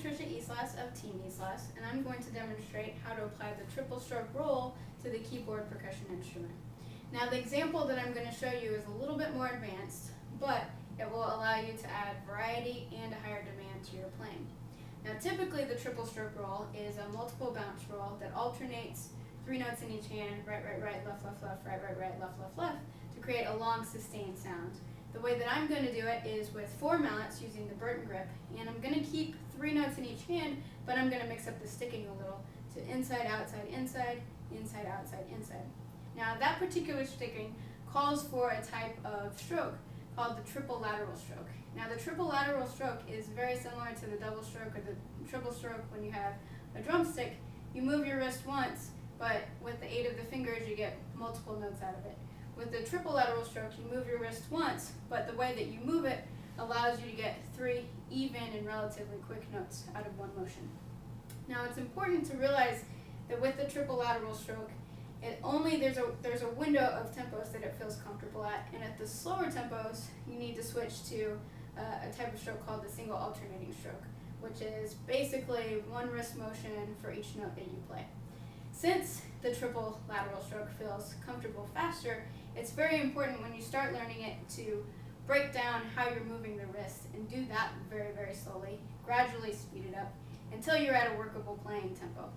Patricia Islas of Team Islas, and I'm going to demonstrate how to apply the triple stroke roll to the keyboard percussion instrument. Now the example that I'm going to show you is a little bit more advanced, but it will allow you to add variety and a higher demand to your playing. Now typically the triple stroke roll is a multiple bounce roll that alternates 3 notes in each hand, right, right, right, left, left, left, right, right, right, left, left, left, to create a long sustained sound. The way that I'm going to do it is with 4 mallets using the Burton grip, and I'm going to keep 3 notes in each hand, but I'm going to mix up the sticking a little to inside, outside, inside, inside, outside, inside. Now that particular sticking calls for a type of stroke called the triple lateral stroke. Now the triple lateral stroke is very similar to the double stroke or the triple stroke when you have a drumstick. You move your wrist once, but with the aid of the fingers you get multiple notes out of it. With the triple lateral stroke, you move your wrist once, but the way that you move it allows you to get 3 even and relatively quick notes out of one motion. Now it's important to realize that with the triple lateral stroke, there's a window of tempos that it feels comfortable at, and at the slower tempos, you need to switch to a type of stroke called the single alternating stroke, which is basically 1 wrist motion for each note that you play. Since the triple lateral stroke feels comfortable faster, it's very important when you start learning it to break down how you're moving the wrist and do that very, very slowly, gradually speed it up until you're at a workable playing tempo.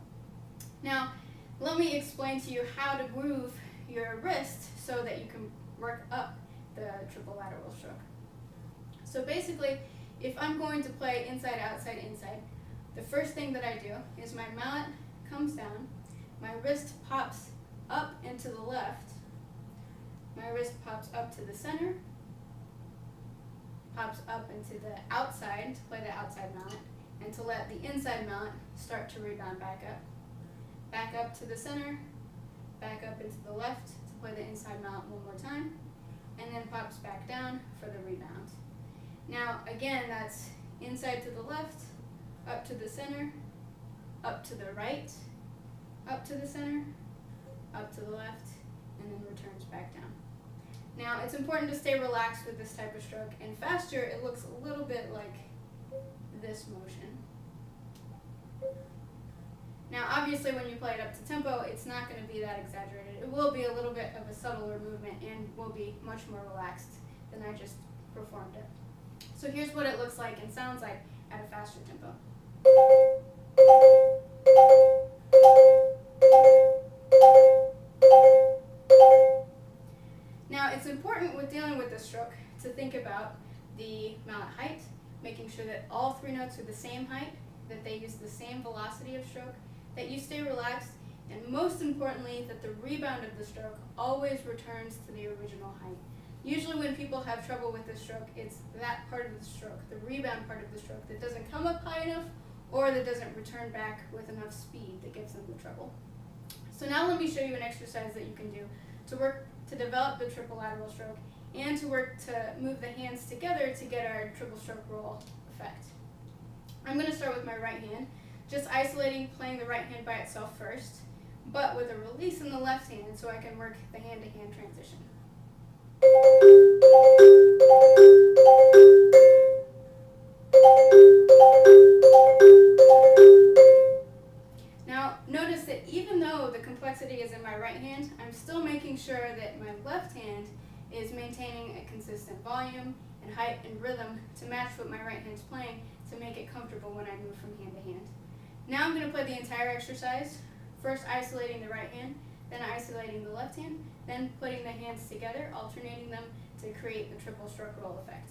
Now, let me explain to you how to groove your wrist so that you can work up the triple lateral stroke. So basically, if I'm going to play inside, outside, inside, the first thing that I do is my mallet comes down, my wrist pops up and to the left, my wrist pops up to the center, pops up into the outside to play the outside mallet, and to let the inside mallet start to rebound back up to the center, back up into the left to play the inside mallet one more time, and then pops back down for the rebound. Now again, that's inside to the left, up to the center, up to the right, up to the center, up to the left, and then returns back down. Now it's important to stay relaxed with this type of stroke, and faster it looks a little bit like this motion. Now obviously when you play it up to tempo, it's not going to be that exaggerated. It will be a little bit of a subtler movement and will be much more relaxed than I just performed it. So here's what it looks like and sounds like at a faster tempo. Now it's important with dealing with this stroke to think about the mallet height, making sure that all 3 notes are the same height, that they use the same velocity of stroke, that you stay relaxed, and most importantly, that the rebound of the stroke always returns to the original height. Usually when people have trouble with this stroke, it's that part of the stroke, the rebound part of the stroke, that doesn't come up high enough or that doesn't return back with enough speed that gives them the trouble. So now let me show you an exercise that you can do to work to develop the triple lateral stroke and to work to move the hands together to get our triple stroke roll effect. I'm going to start with my right hand, just isolating playing the right hand by itself first, but with a release in the left hand so I can work the hand-to-hand transition. Now notice that even though the complexity is in my right hand, I'm still making sure that my left hand is maintaining a consistent volume and height and rhythm to match what my right hand's playing to make it comfortable when I move from hand to hand. Now I'm going to play the entire exercise, first isolating the right hand, then isolating the left hand, then putting the hands together, alternating them to create the triple stroke roll effect.